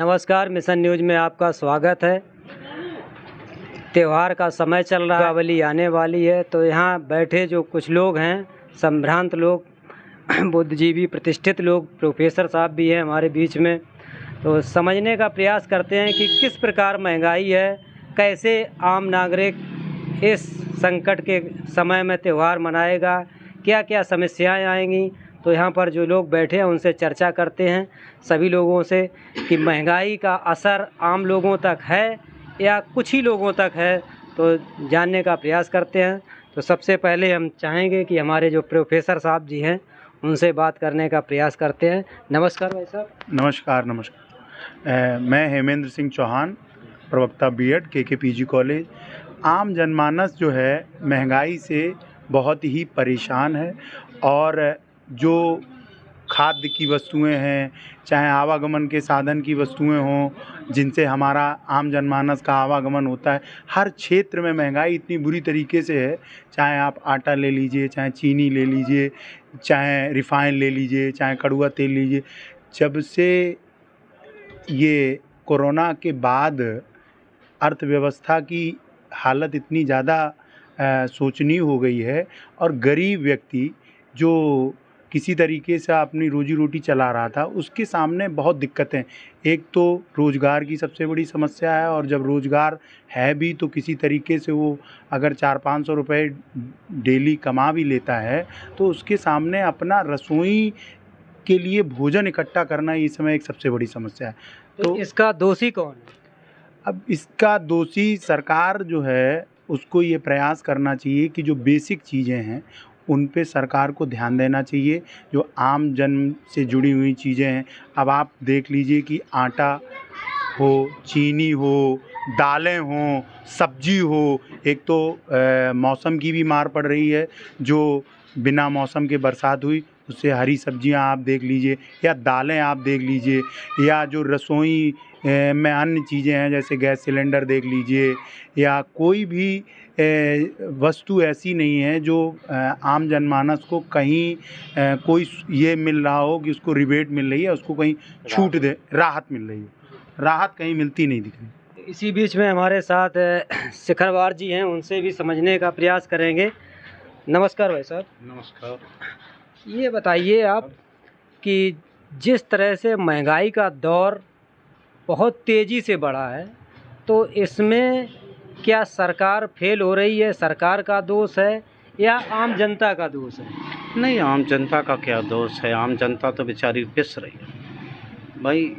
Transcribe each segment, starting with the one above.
नमस्कार, mission news में आपका स्वागत है। त्यौहार का समय चल रहा है, दीपावली आने वाली है, तो यहाँ बैठे जो कुछ लोग हैं, संभ्रांत लोग, बुद्धिजीवी प्रतिष्ठित लोग, प्रोफेसर साहब भी हैं हमारे बीच में, तो समझने का प्रयास करते हैं कि किस प्रकार महंगाई है, कैसे आम नागरिक इस संकट के समय में त्यौहार मनाएगा, क्या क्या समस्याएं आएंगी। तो यहाँ पर जो लोग बैठे हैं उनसे चर्चा करते हैं सभी लोगों से कि महंगाई का असर आम लोगों तक है या कुछ ही लोगों तक है, तो जानने का प्रयास करते हैं। तो सबसे पहले हम चाहेंगे कि हमारे जो प्रोफेसर साहब जी हैं उनसे बात करने का प्रयास करते हैं। नमस्कार भाई साहब। नमस्कार। मैं हेमेंद्र सिंह चौहान, प्रवक्ता बीएड केकेपीजी कॉलेज। आम जनमानस जो है महंगाई से बहुत ही परेशान है और जो खाद्य की वस्तुएं हैं, चाहे आवागमन के साधन की वस्तुएं हों, जिनसे हमारा आम जनमानस का आवागमन होता है, हर क्षेत्र में महंगाई इतनी बुरी तरीके से है। चाहे आप आटा ले लीजिए, चाहे चीनी ले लीजिए, चाहे रिफ़ाइन ले लीजिए, चाहे कड़ुआ तेल लीजिए। जब से ये कोरोना के बाद अर्थव्यवस्था की हालत इतनी ज़्यादा शोचनीय हो गई है और गरीब व्यक्ति जो किसी तरीके से अपनी रोजी रोटी चला रहा था, उसके सामने बहुत दिक्कतें। एक तो रोज़गार की सबसे बड़ी समस्या है, और जब रोज़गार है भी तो किसी तरीके से वो अगर 400-500 रुपये डेली कमा भी लेता है, तो उसके सामने अपना रसोई के लिए भोजन इकट्ठा करना इस समय एक सबसे बड़ी समस्या है। तो इसका दोषी कौन है? अब इसका दोषी सरकार जो है, उसको ये प्रयास करना चाहिए कि जो बेसिक चीज़ें हैं उन पे सरकार को ध्यान देना चाहिए, जो आम जन से जुड़ी हुई चीज़ें हैं। अब आप देख लीजिए कि आटा हो, चीनी हो, दालें हों, सब्जी हो। एक तो मौसम की भी मार पड़ रही है, जो बिना मौसम के बरसात हुई, उससे हरी सब्जियां आप देख लीजिए, या दालें आप देख लीजिए, या जो रसोई में अन्य चीज़ें हैं जैसे गैस सिलेंडर देख लीजिए, या कोई भी वस्तु ऐसी नहीं है जो आम जनमानस को कहीं कोई ये मिल रहा हो कि उसको रिबेट मिल रही है, उसको कहीं छूट दे, राहत मिल रही है। राहत कहीं मिलती नहीं दिख रही। इसी बीच में हमारे साथ शिखरवार जी हैं, उनसे भी समझने का प्रयास करेंगे। नमस्कार भाई साहब। नमस्कार। ये बताइए आप कि जिस तरह से महंगाई का दौर बहुत तेज़ी से बढ़ा है, तो इसमें क्या सरकार फेल हो रही है, सरकार का दोष है या आम जनता का दोष है? नहीं, आम जनता का क्या दोष है? आम जनता तो बेचारी पिस रही है भाई।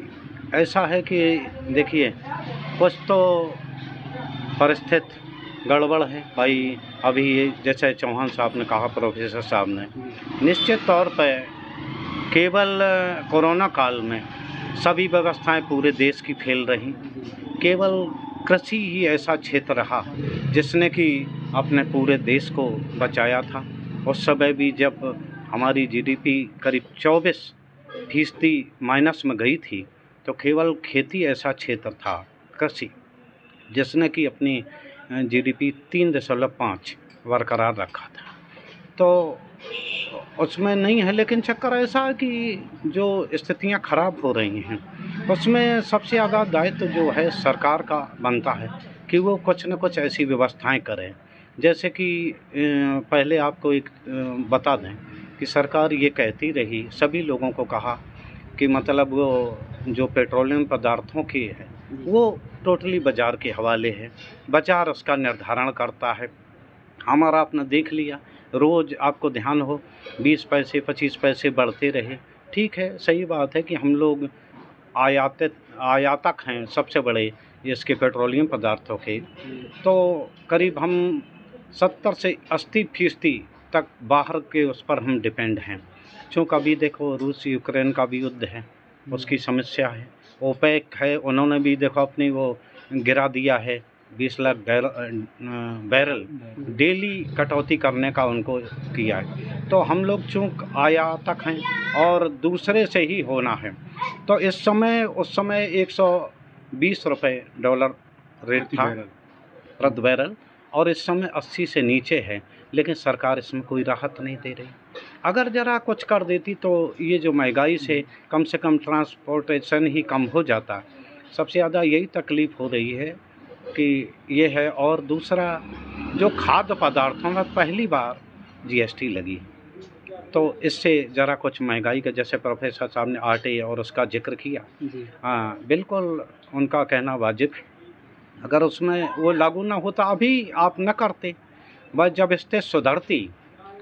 ऐसा है कि देखिए, कुछ तो परिस्थिति गड़बड़ है भाई। अभी जैसे चौहान साहब ने कहा, प्रोफेसर साहब ने, निश्चित तौर पर केवल कोरोना काल में सभी व्यवस्थाएं पूरे देश की फेल रही। केवल कृषि ही ऐसा क्षेत्र रहा जिसने कि अपने पूरे देश को बचाया था। उस समय भी जब हमारी जीडीपी करीब 24% माइनस में गई थी, तो केवल खेती ऐसा क्षेत्र था, कृषि, जिसने कि अपनी जीडीपी 3.5 बरकरार रखा था। तो उसमें नहीं है, लेकिन चक्कर ऐसा है कि जो स्थितियां खराब हो रही हैं, उसमें सबसे ज़्यादा दायित्व जो है सरकार का बनता है कि वो कुछ न कुछ ऐसी व्यवस्थाएं करें। जैसे कि पहले आपको एक बता दें कि सरकार ये कहती रही, सभी लोगों को कहा कि मतलब वो जो पेट्रोलियम पदार्थों की है वो टोटली बाज़ार के हवाले है, बाज़ार उसका निर्धारण करता है। हमारा आपने देख लिया, रोज़ आपको ध्यान हो 20 पैसे 25 पैसे बढ़ते रहे। ठीक है, सही बात है कि हम लोग आयातक हैं सबसे बड़े इसके पेट्रोलियम पदार्थों के, तो करीब हम 70 से 80% तक बाहर के उस पर हम डिपेंड हैं। चूँकि अभी देखो रूस यूक्रेन का भी युद्ध है, उसकी समस्या है। ओपेक है, उन्होंने भी देखो अपनी वो गिरा दिया है, 20 लाख बैरल डेली कटौती करने का उनको किया है। तो हम लोग चूँकि आयातक हैं और दूसरे से ही होना है, तो इस समय उस समय 120 रुपये डॉलर रेट था प्रति बैरल, और इस समय 80 से नीचे है। लेकिन सरकार इसमें कोई राहत नहीं दे रही। अगर ज़रा कुछ कर देती तो ये जो महंगाई से कम ट्रांसपोर्टेशन ही कम हो जाता। सबसे ज़्यादा यही तकलीफ़ हो रही है कि ये है। और दूसरा, जो खाद्य पदार्थों में पहली बार जीएसटी लगी, तो इससे ज़रा कुछ महंगाई का, जैसे प्रोफेसर साहब ने आटे और उसका जिक्र किया, जी। हाँ बिल्कुल उनका कहना वाजिब है। अगर उसमें वो लागू ना होता, अभी आप न करते, बस जब स्थिति सुधरती।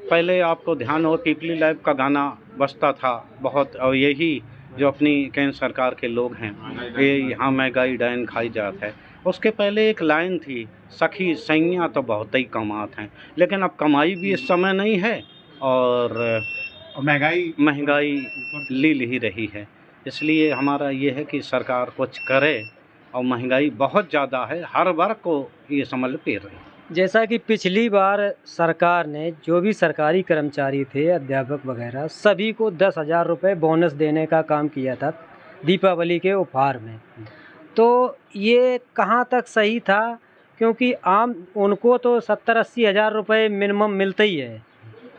पहले आपको ध्यान हो, पीपली लैब का गाना बजता था बहुत, और यही जो अपनी केंद्र सरकार के लोग हैं, ये यहाँ महंगाई डायन खाई जात है। उसके पहले एक लाइन थी, सखी सैया तो बहुत ही कमात हैं। लेकिन अब कमाई भी इस समय नहीं है और महंगाई ली ही रही है। इसलिए हमारा ये है कि सरकार कुछ करे, और महंगाई बहुत ज़्यादा है, हर वर्ग को ये समझ पेर रही है। जैसा कि पिछली बार सरकार ने जो भी सरकारी कर्मचारी थे, अध्यापक वगैरह, सभी को 10,000 रुपये बोनस देने का काम किया था दीपावली के उपहार में। तो ये कहाँ तक सही था? क्योंकि आम उनको तो 70-80 हज़ार रुपये मिनिमम मिलता ही है,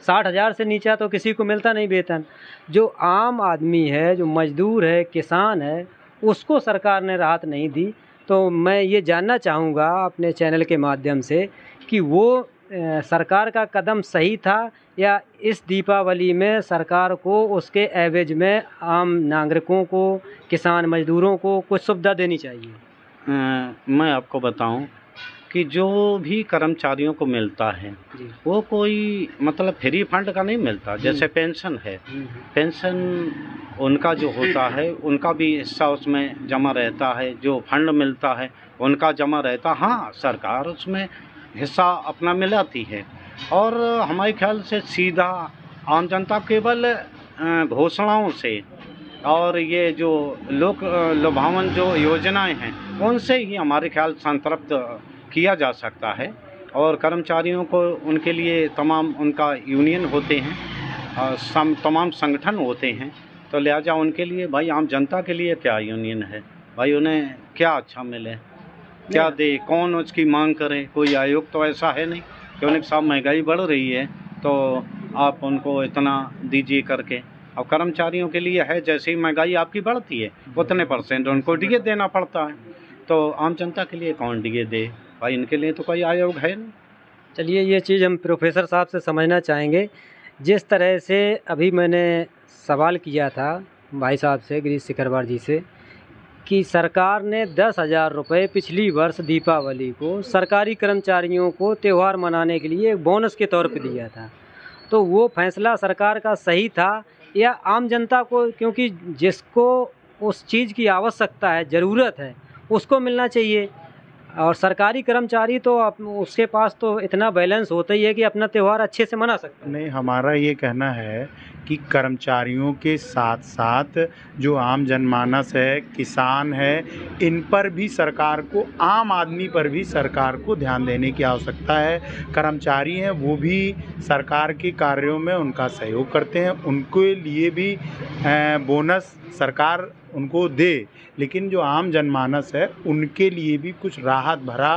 60,000 से नीचा तो किसी को मिलता नहीं वेतन। जो आम आदमी है, जो मजदूर है, किसान है, उसको सरकार ने राहत नहीं दी। तो मैं ये जानना चाहूँगा अपने चैनल के माध्यम से कि वो सरकार का कदम सही था, या इस दीपावली में सरकार को उसके एवज में आम नागरिकों को, किसान मजदूरों को कुछ सुविधा देनी चाहिए? मैं आपको बताऊं कि जो भी कर्मचारियों को मिलता है, वो कोई मतलब फ्री फंड का नहीं मिलता। जैसे पेंशन है, पेंशन उनका जो होता है, उनका भी हिस्सा उसमें जमा रहता है। जो फंड मिलता है उनका जमा रहता, हाँ सरकार उसमें हिस्सा अपना मिलाती है। और हमारे ख्याल से सीधा आम जनता केवल घोषणाओं से और ये जो लोक लुभावन जो योजनाएं हैं, उनसे ही हमारे ख्याल संतृप्त किया जा सकता है। और कर्मचारियों को, उनके लिए तमाम उनका यूनियन होते हैं और तमाम संगठन होते हैं, तो लिहाजा उनके लिए भाई आम जनता के लिए क्या यूनियन है भाई, उन्हें क्या अच्छा मिले, क्या दे, कौन उसकी मांग करे। कोई आयोग तो ऐसा है नहीं कि उन्हें साहब महंगाई बढ़ रही है तो आप उनको इतना दीजिए करके। अब कर्मचारियों के लिए है, जैसे ही महंगाई आपकी बढ़ती है उतने % उनको डीए देना पड़ता है। तो आम जनता के लिए कौन डीए दे भाई, इनके लिए तो कोई आयोग है नहीं। चलिए, ये चीज़ हम प्रोफेसर साहब से समझना चाहेंगे। जिस तरह से अभी मैंने सवाल किया था भाई साहब से, गिरीश सिकरवार जी से, कि सरकार ने 10,000 रुपये पिछली वर्ष दीपावली को सरकारी कर्मचारियों को त्यौहार मनाने के लिए एक बोनस के तौर पे दिया था, तो वो फैसला सरकार का सही था, या आम जनता को, क्योंकि जिसको उस चीज़ की आवश्यकता है, ज़रूरत है, उसको मिलना चाहिए। और सरकारी कर्मचारी तो उसके पास तो इतना बैलेंस होता ही है कि अपना त्यौहार अच्छे से मना सकता है। नहीं, हमारा ये कहना है कि कर्मचारियों के साथ साथ जो आम जनमानस है, किसान है, इन पर भी सरकार को, आम आदमी पर भी सरकार को ध्यान देने की आवश्यकता है। कर्मचारी हैं, वो भी सरकार के कार्यों में उनका सहयोग करते हैं, उनके लिए भी बोनस सरकार उनको दे। लेकिन जो आम जनमानस है, उनके लिए भी कुछ राहत भरा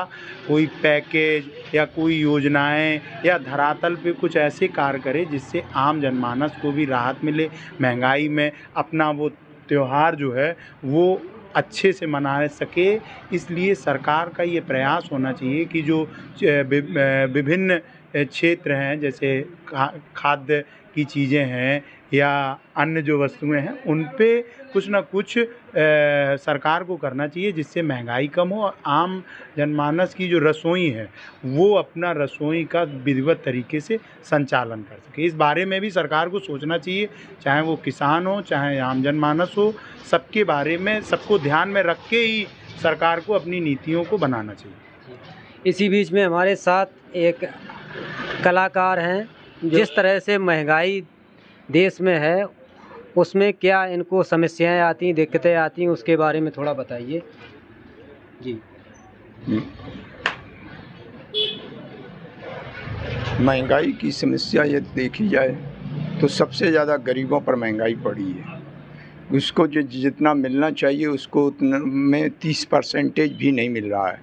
कोई पैकेज या कोई योजनाएं या धरातल पे कुछ ऐसे कार्य करे जिससे आम जनमानस को भी राहत मिले, महंगाई में अपना वो त्यौहार जो है वो अच्छे से मना सके। इसलिए सरकार का ये प्रयास होना चाहिए कि जो विभिन्न क्षेत्र हैं, जैसे खाद्य की चीज़ें हैं या अन्य जो वस्तुएं हैं, उन पे कुछ ना कुछ सरकार को करना चाहिए जिससे महंगाई कम हो और आम जनमानस की जो रसोई है वो अपना रसोई का विधिवत तरीके से संचालन कर सके। इस बारे में भी सरकार को सोचना चाहिए, चाहे वो किसान हो, चाहे आम जनमानस हो, सबके बारे में, सबको ध्यान में रख के ही सरकार को अपनी नीतियों को बनाना चाहिए। इसी बीच में हमारे साथ एक कलाकार हैं। जिस तरह से महंगाई देश में है, उसमें क्या इनको समस्याएं आती, दिक्कतें आती, उसके बारे में थोड़ा बताइए जी। महंगाई की समस्या यदि देखी जाए तो सबसे ज़्यादा गरीबों पर महंगाई पड़ी है। उसको जो जितना मिलना चाहिए उसको उतना में 30% भी नहीं मिल रहा है।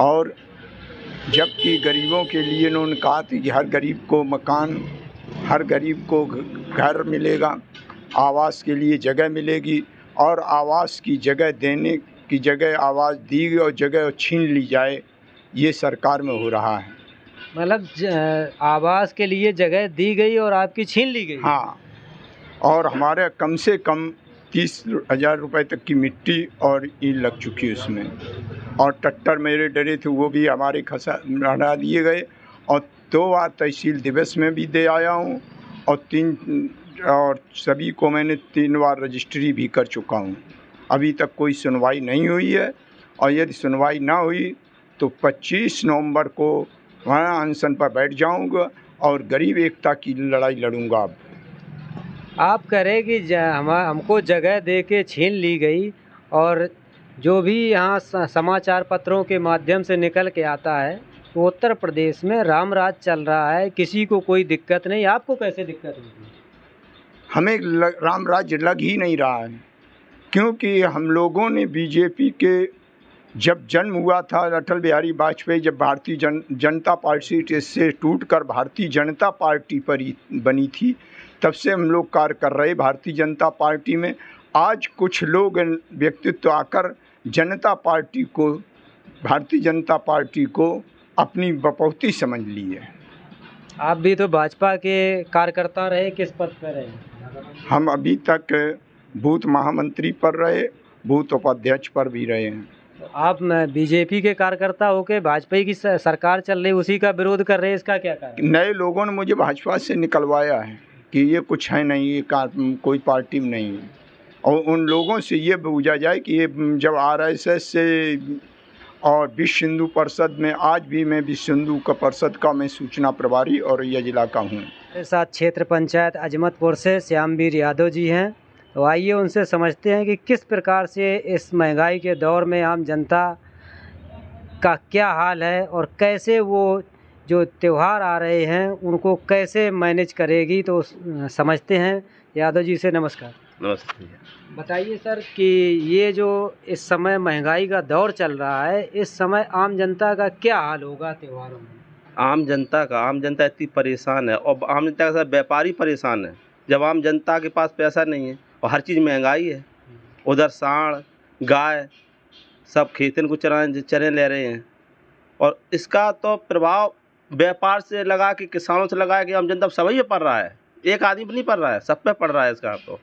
और जबकि गरीबों के लिए उन्होंने कहा था कि हर गरीब को मकान, हर गरीब को घर मिलेगा, आवास के लिए जगह मिलेगी और आवास की जगह देने की जगह आवास दी और जगह छीन ली जाए, ये सरकार में हो रहा है। मतलब आवास के लिए जगह दी गई और आपकी छीन ली गई। हाँ, और हमारे कम से कम 30,000 रुपये तक की मिट्टी और ईंट लग चुकी है उसमें, और ट्रैक्टर मेरे डरे थे वो भी हमारे हटा दिए गए, और 2 बार तहसील दिवस में भी दे आया हूँ, और सभी को मैंने 3 बार रजिस्ट्री भी कर चुका हूँ। अभी तक कोई सुनवाई नहीं हुई है, और यदि सुनवाई ना हुई तो 25 नवंबर को वहाँ अनशन पर बैठ जाऊँगा और गरीब एकता की लड़ाई लड़ूंगा। अब आप कह रहे कि हमको जगह दे के छीन ली गई, और जो भी यहाँ समाचार पत्रों के माध्यम से निकल के आता है तो उत्तर प्रदेश में राम राज चल रहा है, किसी को कोई दिक्कत नहीं। आपको कैसे दिक्कत होगी? हमें राम राज्य लग ही नहीं रहा है, क्योंकि हम लोगों ने बीजेपी के जब जन्म हुआ था, अटल बिहारी वाजपेयी जब भारतीय जनता पार्टी से टूटकर भारतीय जनता पार्टी पर बनी थी, तब से हम लोग कार्य कर रहे भारतीय जनता पार्टी में। आज कुछ लोग व्यक्तित्व आकर भारतीय जनता पार्टी को अपनी बपौती समझ ली है। आप भी तो भाजपा के कार्यकर्ता रहे, किस पद पर रहे? हम अभी तक बूथ महामंत्री पर रहे, बूथ उपाध्यक्ष पर भी रहे हैं। तो आप बीजेपी के कार्यकर्ता होके भाजपा की सरकार चल रही उसी का विरोध कर रहे हैं, इसका क्या कारण? नए लोगों ने मुझे भाजपा से निकलवाया है कि ये कुछ है नहीं, ये कोई पार्टी में नहीं है, और उन लोगों से ये पूछा जाए कि ये जब RSS से और विश्व हिंदू परिषद में, आज भी मैं विश्व हिंदू का परिषद का मैं सूचना प्रभारी और यह जिला का हूँ। मेरे साथ क्षेत्र पंचायत अजमतपुर से श्यामवीर यादव जी हैं, तो आइए उनसे समझते हैं कि किस प्रकार से इस महंगाई के दौर में आम जनता का क्या हाल है, और कैसे वो जो त्यौहार आ रहे हैं उनको कैसे मैनेज करेगी। तो समझते हैं। यादव जी से नमस्कार। नमस्ते। बताइए सर कि ये जो इस समय महंगाई का दौर चल रहा है, इस समय आम जनता का क्या हाल होगा त्योहारों में? आम जनता इतनी परेशान है, और आम जनता के साथ व्यापारी परेशान है। जब आम जनता के पास पैसा नहीं है और हर चीज़ महंगाई है, उधर सांड गाय सब खेतन को चरे ले रहे हैं, और इसका तो प्रभाव व्यापार से लगा कि किसानों से लगा कि आम जनता सभी पे पड़ रहा है, एक आदमी पर नहीं पड़ रहा है, सब पे पड़ रहा है इसका। तो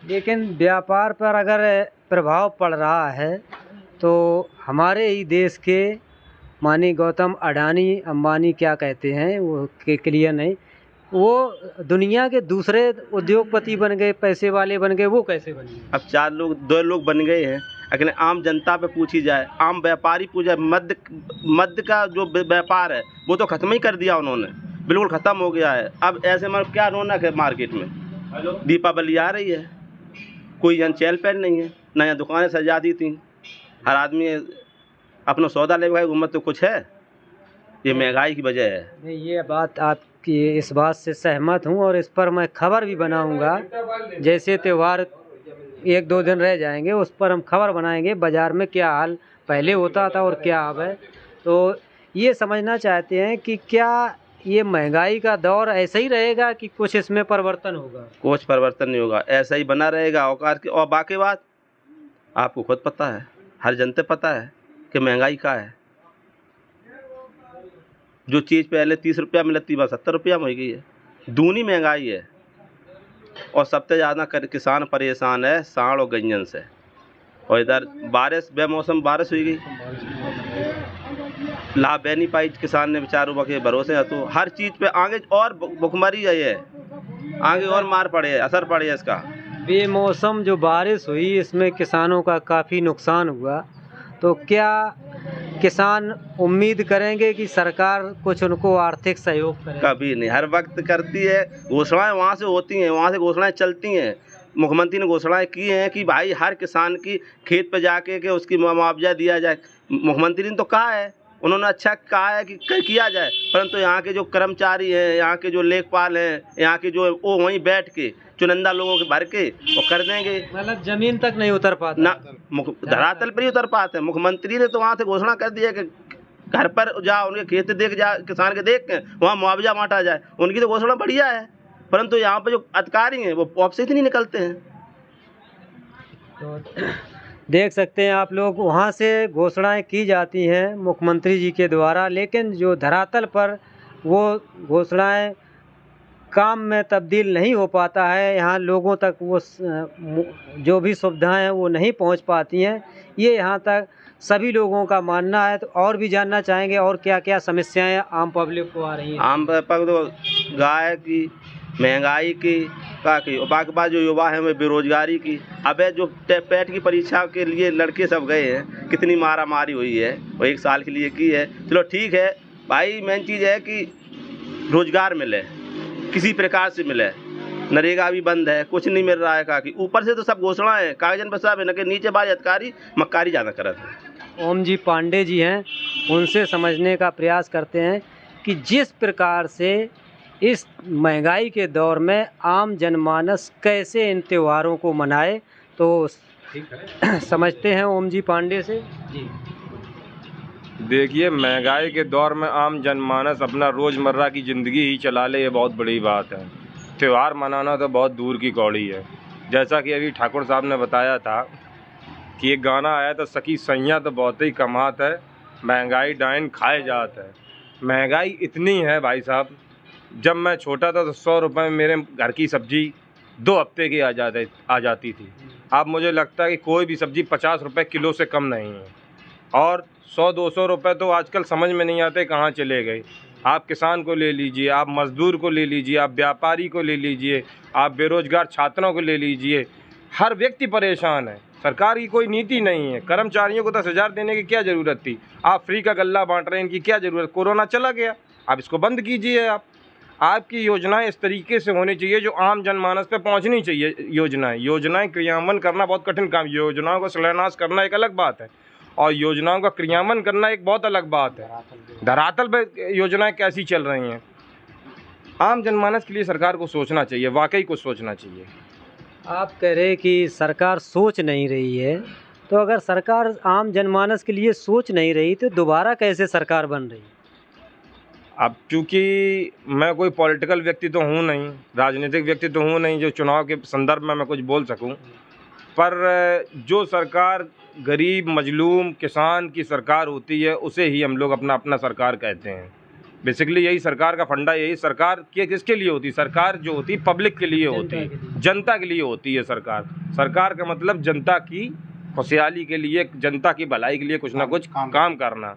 लेकिन व्यापार पर अगर प्रभाव पड़ रहा है तो हमारे ही देश के माननीय गौतम अडानी अंबानी क्या कहते हैं वो क्लियर नहीं, वो दुनिया के दूसरे उद्योगपति बन गए, पैसे वाले बन गए, वो कैसे बन गए? अब 2 लोग बन गए हैं, लेकिन आम जनता पे पूछी जाए, आम व्यापारी पूछा, मध्य का जो व्यापार है वो तो ख़त्म ही कर दिया उन्होंने, बिल्कुल ख़त्म हो गया है। अब ऐसे में क्या रौनक है मार्केट में? दीपावली आ रही है, कोई यहाँ चहल पहल नहीं है, नया दुकानें सजा दी थी, हर आदमी अपना सौदा ले गए, घूमत तो कुछ है, ये महंगाई की वजह है। नहीं, ये बात आपकी इस बात से सहमत हूँ, और इस पर मैं खबर भी बनाऊँगा। जैसे त्यौहार 1-2 दिन रह जाएंगे, उस पर हम खबर बनाएंगे बाज़ार में क्या हाल पहले होता था और क्या अब है। तो ये समझना चाहते हैं कि क्या ये महंगाई का दौर ऐसा ही रहेगा कि कुछ इसमें परिवर्तन होगा? कुछ परिवर्तन नहीं होगा, ऐसा ही बना रहेगा। और बाकी बात आपको खुद पता है, हर जनता पता है कि महंगाई क्या है। जो चीज़ पहले 30 रुपया में लगती, 70 रुपया में हो गई है, दूनी महंगाई है। और सबसे ज़्यादा किसान परेशान है सांड और गंजन से, और इधर बारिश बेमौसम बारिश हुई गई, लाभ नहीं पाई किसान ने बेचारों के भरोसे है। तो हर चीज़ पे आगे और भुखमरी है, ये आगे और मार पड़े, असर पड़े इसका। बेमौसम जो बारिश हुई इसमें किसानों का काफ़ी नुकसान हुआ, तो क्या किसान उम्मीद करेंगे कि सरकार कुछ उनको आर्थिक सहयोग करे? कभी नहीं, हर वक्त करती है। घोषणाएं वहाँ से होती हैं, वहाँ से घोषणाएं चलती हैं। मुख्यमंत्री ने घोषणाएं की हैं कि भाई हर किसान की खेत पे जाके के उसकी मुआवजा दिया जाए। मुख्यमंत्री ने तो कहा है, उन्होंने अच्छा कहा है कि किया जाए, परंतु यहाँ के जो कर्मचारी हैं, यहाँ के जो लेखपाल हैं, यहाँ के जो वो वहीं बैठ के चुनिंदा लोगों के भर के वो कर देंगे। मतलब जमीन तक नहीं उतर पाता ना, धरातल पर ही उतर पाते हैं। मुख्यमंत्री ने तो वहाँ से घोषणा कर दी है कि घर पर जाओ, उनके खेत देख जा, किसान के देख के वहाँ मुआवजा बांटा जाए। उनकी तो घोषणा बढ़िया है, परंतु यहाँ पर जो अधिकारी हैं वो ऑफिस से नहीं निकलते हैं। तो देख सकते हैं आप लोग, वहाँ से घोषणाएं की जाती हैं मुख्यमंत्री जी के द्वारा, लेकिन जो धरातल पर वो घोषणाएं काम में तब्दील नहीं हो पाता है। यहाँ लोगों तक वो जो भी सुविधाएं हैं वो नहीं पहुँच पाती हैं। ये यहाँ तक सभी लोगों का मानना है। तो और भी जानना चाहेंगे और क्या क्या समस्याएं आम पब्लिक को आ रही हैं। आम पर तो गाय की, महंगाई की, बाकी बाद जो युवा हैं वे बेरोजगारी की। अब जो पेट की परीक्षा के लिए लड़के सब गए हैं, कितनी मारा मारी हुई है, वो 1 साल के लिए की है। चलो ठीक है भाई, मेन चीज़ है कि रोजगार मिले, किसी प्रकार से मिले। नरेगा भी बंद है, कुछ नहीं मिल रहा है। का कि ऊपर से तो सब घोषणा है, कागजन पर सब है, न कि नीचे बाज अधिकारी मक्कारी ज़्यादा करत है। ओम जी पांडे जी हैं, उनसे समझने का प्रयास करते हैं कि जिस प्रकार से इस महंगाई के दौर में आम जनमानस कैसे इन त्योहारों को मनाए, तो समझते हैं ओम जी पांडे से। जी देखिए, महंगाई के दौर में आम जनमानस अपना रोज़मर्रा की ज़िंदगी ही चला ले, ये बहुत बड़ी बात है। त्यौहार मनाना तो बहुत दूर की कौड़ी है। जैसा कि अभी ठाकुर साहब ने बताया था कि एक गाना आया था, सखी सैया तो बहुत ही कमात है, महंगाई डाइन खाए जात है। महंगाई इतनी है भाई साहब, जब मैं छोटा था तो 100 रुपये में मेरे घर की सब्ज़ी 2 हफ्ते की आ जाती थी। अब मुझे लगता है कि कोई भी सब्ज़ी 50 रुपये किलो से कम नहीं है। और 100-200 रुपये तो आजकल समझ में नहीं आते कहाँ चले गए। आप किसान को ले लीजिए, आप मज़दूर को ले लीजिए, आप व्यापारी को ले लीजिए, आप बेरोज़गार छात्रों को ले लीजिए, हर व्यक्ति परेशान है। सरकार की कोई नीति नहीं है। कर्मचारियों को 10,000 देने की क्या ज़रूरत थी? आप फ्री का गल्ला बांट रहे हैं, इनकी क्या ज़रूरत? कोरोना चला गया, आप इसको बंद कीजिए। आपकी योजनाएं इस तरीके से होनी चाहिए जो आम जनमानस पे पहुंचनी चाहिए। योजनाएं क्रियान्वयन करना बहुत कठिन काम। योजनाओं को शिलान्यास करना एक अलग बात है और योजनाओं का क्रियान्वयन करना एक बहुत अलग बात है। धरातल पे योजनाएं कैसी चल रही हैं, आम जनमानस के लिए सरकार को सोचना चाहिए, वाकई कुछ सोचना चाहिए। आप कह रहे कि सरकार सोच नहीं रही है, तो अगर सरकार आम जनमानस के लिए सोच नहीं रही तो दोबारा कैसे सरकार बन रही? अब चूँकि मैं कोई पॉलिटिकल व्यक्ति तो हूँ नहीं, राजनीतिक व्यक्ति तो हूँ नहीं जो चुनाव के संदर्भ में मैं कुछ बोल सकूँ, पर जो सरकार गरीब मजलूम किसान की सरकार होती है उसे ही हम लोग अपना सरकार कहते हैं। बेसिकली यही सरकार का फंडा, यही सरकार किसके लिए होती है? सरकार जो होती है पब्लिक के लिए होती है, जनता के लिए होती है सरकार। सरकार का मतलब जनता की खुशहाली के लिए, जनता की भलाई के लिए कुछ ना कुछ काम करना।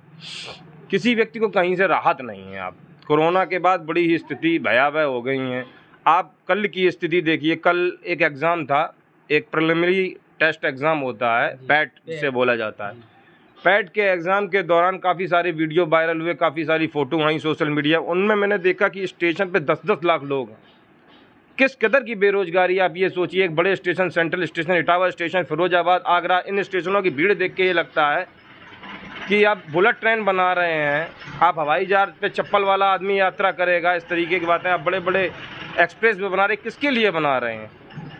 किसी व्यक्ति को कहीं से राहत नहीं है। आप कोरोना के बाद बड़ी ही स्थिति भयावह हो गई हैं। आप कल की स्थिति देखिए, कल एक एग्ज़ाम था, एक प्रिलिमिनरी टेस्ट एग्ज़ाम होता है, पैट जिसे बोला जाता है। पैट के एग्ज़ाम के दौरान काफ़ी सारे वीडियो वायरल हुए, काफ़ी सारी फ़ोटो आई सोशल मीडिया। उनमें मैंने देखा कि स्टेशन पे 10-10 लाख लोग हैं। किस कदर की बेरोज़गारी, आप ये सोचिए। एक बड़े station, central station, Etawah station, Firozabad, Agra, इन स्टेशनों की भीड़ देख के ये लगता है कि आप बुलेट ट्रेन बना रहे हैं, आप हवाई जहाज पे चप्पल वाला आदमी यात्रा करेगा, इस तरीके की बातें। आप बड़े बड़े एक्सप्रेस वे बना रहे हैं, किसके लिए बना रहे हैं?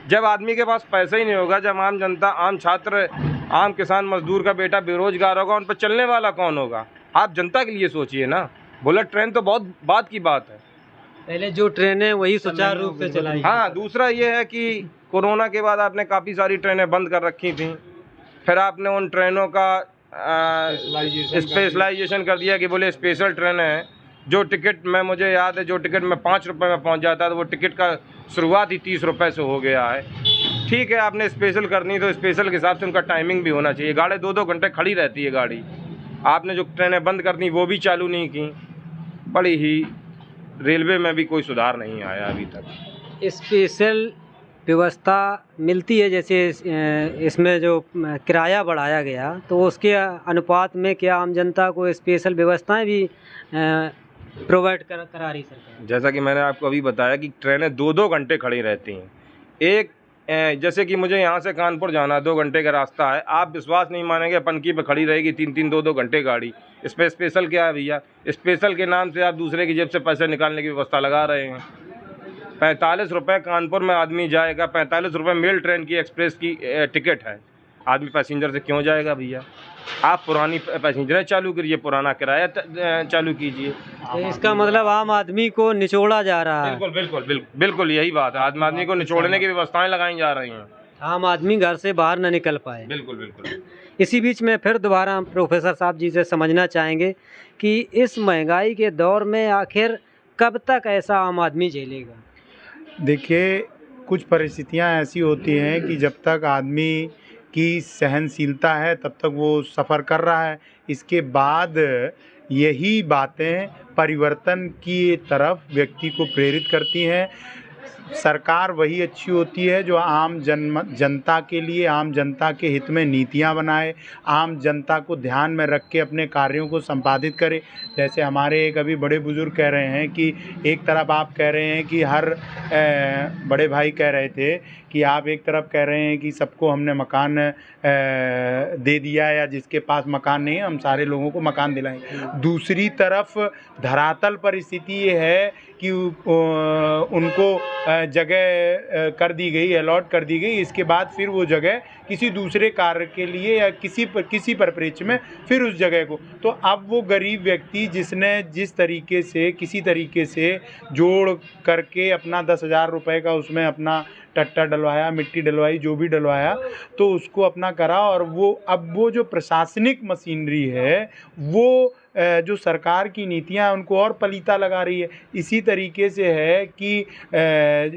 जब आदमी के पास पैसा ही नहीं होगा, जब आम जनता, आम छात्र, आम किसान मजदूर का बेटा बेरोजगार होगा, उन पर चलने वाला कौन होगा? आप जनता के लिए सोचिए ना। बुलेट ट्रेन तो बहुत बात की बात है, पहले जो ट्रेनें वही सुचारू रूप से चलाई। हाँ, दूसरा ये है कि कोरोना के बाद आपने काफ़ी सारी ट्रेनें बंद कर रखी थी, फिर आपने उन ट्रेनों का स्पेशलाइजेशन कर दिया कि बोले स्पेशल ट्रेन है। जो टिकट में, मुझे याद है, जो टिकट में 5 रुपये में पहुंच जाता है तो वो टिकट का शुरुआत ही 30 रुपये से हो गया है। ठीक है, आपने स्पेशल करनी तो स्पेशल के हिसाब से उनका टाइमिंग भी होना चाहिए। गाड़ी 2-2 घंटे खड़ी रहती है गाड़ी। आपने जो ट्रेनें बंद कर दी वो भी चालू नहीं की। बड़ी ही रेलवे में भी कोई सुधार नहीं आया अभी तक। स्पेशल व्यवस्था मिलती है, जैसे इसमें जो किराया बढ़ाया गया तो उसके अनुपात में क्या आम जनता को स्पेशल व्यवस्थाएं भी प्रोवाइड करा रही सरकार? जैसा कि मैंने आपको अभी बताया कि ट्रेनें 2-2 घंटे खड़ी रहती हैं। एक जैसे कि मुझे यहाँ से कानपुर जाना 2 घंटे का रास्ता है, आप विश्वास नहीं मानेंगे, पनकी पे खड़ी रहेगी 3-3, 2-2 घंटे गाड़ी। इस पर स्पेशल क्या है भैया? स्पेशल के नाम से आप दूसरे की जेब से पैसे निकालने की व्यवस्था लगा रहे हैं। 45 रुपये कानपुर में आदमी जाएगा, 45 रुपये मेल ट्रेन की एक्सप्रेस की टिकट है। आदमी पैसेंजर से क्यों जाएगा भैया? आप पुरानी पैसेंजरें चालू करिए, पुराना किराया चालू कीजिए। तो इसका मतलब आम आदमी को निचोड़ा जा रहा है। बिल्कुल बिल्कुल बिल्कुल बिल्कुल यही बात है। आदमी को निचोड़ने की व्यवस्थाएं लगाई जा रही हैं। आम आदमी घर से बाहर न निकल पाए। बिल्कुल बिल्कुल। इसी बीच में फिर दोबारा हम प्रोफेसर साहब जी से समझना चाहेंगे कि इस महंगाई के दौर में आखिर कब तक ऐसा आम आदमी झेलेगा? देखिए, कुछ परिस्थितियां ऐसी होती हैं कि जब तक आदमी की सहनशीलता है तब तक वो सफ़र कर रहा है। इसके बाद यही बातें परिवर्तन की तरफ व्यक्ति को प्रेरित करती हैं। सरकार वही अच्छी होती है जो आम जनता के लिए, आम जनता के हित में नीतियां बनाए, आम जनता को ध्यान में रख के अपने कार्यों को संपादित करे। जैसे हमारे एक अभी बड़े बुजुर्ग कह रहे हैं कि एक तरफ आप कह रहे हैं कि हर बड़े भाई कह रहे थे कि आप एक तरफ कह रहे हैं कि सबको हमने मकान दे दिया, या जिसके पास मकान नहीं है हम सारे लोगों को मकान दिलाएंगे। दूसरी तरफ धरातल परिस्थिति ये है कि उनको जगह कर दी गई, अलॉट कर दी गई। इसके बाद फिर वो जगह किसी दूसरे कार्य के लिए या किसी परिप्रेक्ष्य में फिर उस जगह को, तो अब वो गरीब व्यक्ति जिसने जिस तरीके से किसी तरीके से जोड़ करके अपना 10,000 रुपये का उसमें अपना टट्टा डलवाया, मिट्टी डलवाई, जो भी डलवाया, तो उसको अपना करा। और वो अब वो जो प्रशासनिक मशीनरी है वो जो सरकार की नीतियां उनको और पलीता लगा रही है। इसी तरीके से है कि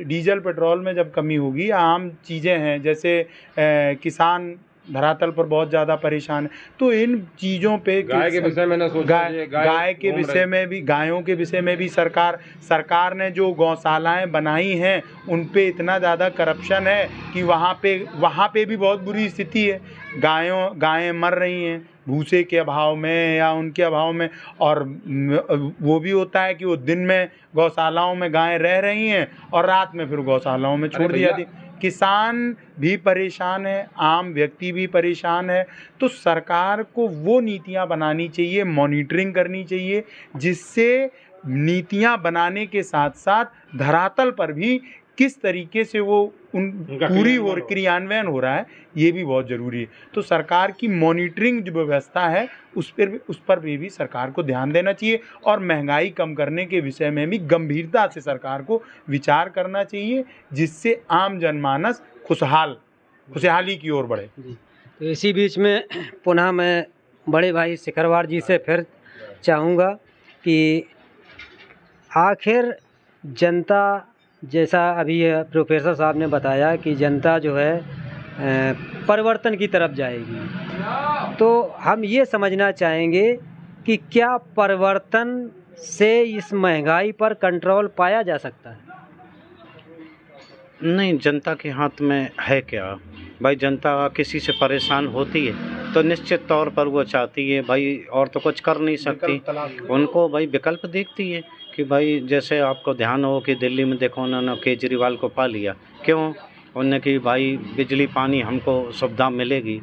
डीजल पेट्रोल में जब कमी होगी, आम चीज़ें हैं जैसे किसान धरातल पर बहुत ज़्यादा परेशान है, तो इन चीज़ों पे गाय के विषय में ना सोचा, गाय के विषय में भी, गायों के विषय में भी सरकार ने जो गौशालाएं बनाई हैं उन पे इतना ज़्यादा करप्शन है कि वहाँ पे भी बहुत बुरी स्थिति है। गायें मर रही हैं भूसे के अभाव में या उनके अभाव में, और वो भी होता है कि वो दिन में गौशालाओं में गायें रह रही हैं और रात में फिर गौशालाओं में छोड़ दिया थी। किसान भी परेशान है, आम व्यक्ति भी परेशान है। तो सरकार को वो नीतियां बनानी चाहिए, मॉनिटरिंग करनी चाहिए, जिससे नीतियां बनाने के साथ साथ धरातल पर भी किस तरीके से वो पूरी और क्रियान्वयन हो रहा है, ये भी बहुत ज़रूरी है। तो सरकार की मॉनिटरिंग जो व्यवस्था है उस पर भी सरकार को ध्यान देना चाहिए, और महंगाई कम करने के विषय में भी गंभीरता से सरकार को विचार करना चाहिए, जिससे आम जनमानस खुशहाली की ओर बढ़े। तो इसी बीच में पुनः मैं बड़े भाई सिकरवार जी से फिर चाहूँगा कि आखिर जनता, जैसा अभी प्रोफेसर साहब ने बताया कि जनता जो है परिवर्तन की तरफ जाएगी, तो हम ये समझना चाहेंगे कि क्या परिवर्तन से इस महंगाई पर कंट्रोल पाया जा सकता है? नहीं, जनता के हाथ में है क्या भाई। जनता किसी से परेशान होती है तो निश्चित तौर पर वो चाहती है भाई, और तो कुछ कर नहीं सकती, उनको भाई विकल्प देखती है कि भाई जैसे आपको ध्यान हो कि दिल्ली में देखो उन्होंने केजरीवाल को पा लिया, क्यों? उन्होंने कि भाई बिजली पानी हमको सुविधा मिलेगी,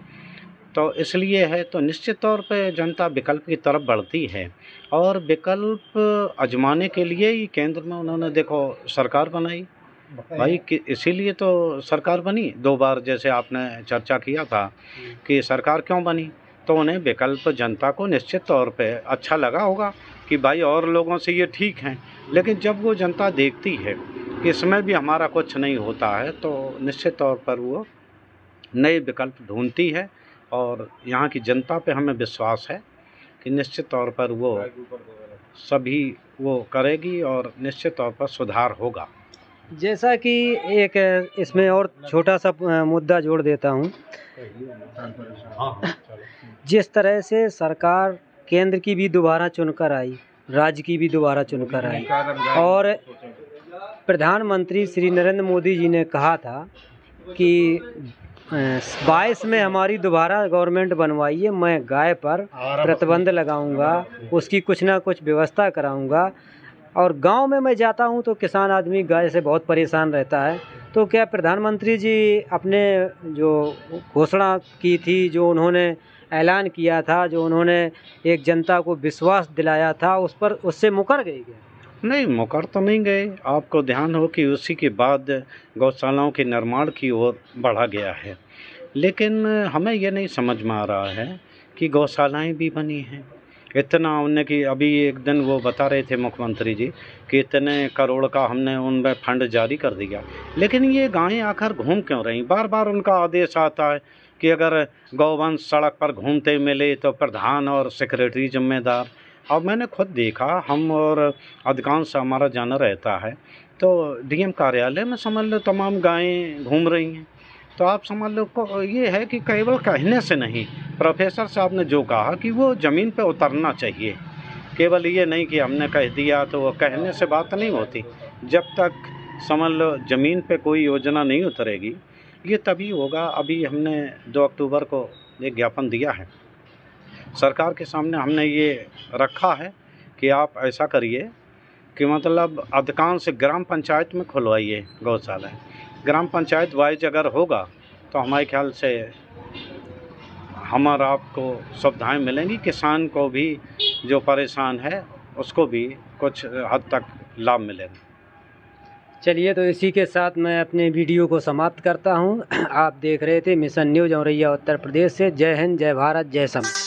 तो इसलिए है। तो निश्चित तौर पे जनता विकल्प की तरफ बढ़ती है, और विकल्प आजमाने के लिए ही केंद्र में उन्होंने देखो सरकार बनाई भाई, कि इसीलिए तो सरकार बनी 2 बार, जैसे आपने चर्चा किया था कि सरकार क्यों बनी। तो उन्हें विकल्प, जनता को निश्चित तौर पे अच्छा लगा होगा कि भाई और लोगों से ये ठीक हैं, लेकिन जब वो जनता देखती है कि इसमें भी हमारा कुछ नहीं होता है, तो निश्चित तौर पर वो नए विकल्प ढूंढती है। और यहाँ की जनता पे हमें विश्वास है कि निश्चित तौर पर वो सभी वो करेगी और निश्चित तौर पर सुधार होगा। जैसा कि एक इसमें और छोटा सा मुद्दा जोड़ देता हूँ, जिस तरह से सरकार केंद्र की भी दोबारा चुनकर आई, राज्य की भी दोबारा चुनकर आई, और प्रधानमंत्री श्री नरेंद्र मोदी जी ने कहा था कि 22 में हमारी दोबारा गवर्नमेंट बनवाइए, मैं गाय पर प्रतिबंध लगाऊंगा, उसकी कुछ ना कुछ व्यवस्था कराऊंगा। और गांव में मैं जाता हूं तो किसान आदमी गाय से बहुत परेशान रहता है। तो क्या प्रधानमंत्री जी अपने जो घोषणा की थी, जो उन्होंने ऐलान किया था, जो उन्होंने एक जनता को विश्वास दिलाया था, उससे मुकर गए क्या? नहीं, मुकर तो नहीं गए। आपको ध्यान हो कि उसी के बाद गौशालाओं के निर्माण की ओर बढ़ा गया है, लेकिन हमें ये नहीं समझ में आ रहा है कि गौशालाएं भी बनी हैं इतना उनने कि अभी एक दिन वो बता रहे थे मुख्यमंत्री जी कि इतने करोड़ का हमने उनमें फंड जारी कर दिया, लेकिन ये गायें आकर घूम क्यों रही? बार बार उनका आदेश आता है कि अगर गौवंश सड़क पर घूमते मिले तो प्रधान और सेक्रेटरी जिम्मेदार। अब मैंने खुद देखा, हम और अधिकांश हमारा जाना रहता है, तो डीएम कार्यालय में समझ लो तमाम गायें घूम रही हैं। तो आप समझ लो को ये है कि केवल कहने से नहीं, प्रोफेसर साहब ने जो कहा कि वो ज़मीन पे उतरना चाहिए, केवल ये नहीं कि हमने कह दिया तो वो कहने से बात नहीं होती। जब तक समझ लो ज़मीन पे कोई योजना नहीं उतरेगी, ये तभी होगा। अभी हमने 2 अक्टूबर को एक ज्ञापन दिया है सरकार के सामने, हमने ये रखा है कि आप ऐसा करिए कि मतलब अधिकांश ग्राम पंचायत में खुलवाइए गौशाला। ग्राम पंचायत वाइज अगर होगा तो हमारे ख्याल से हमारा आपको सुविधाएँ मिलेंगी, किसान को भी जो परेशान है उसको भी कुछ हद तक लाभ मिलेगा। चलिए, तो इसी के साथ मैं अपने वीडियो को समाप्त करता हूं। आप देख रहे थे मिशन न्यूज़ औरैया उत्तर प्रदेश से। जय हिंद, जय भारत, जय सम।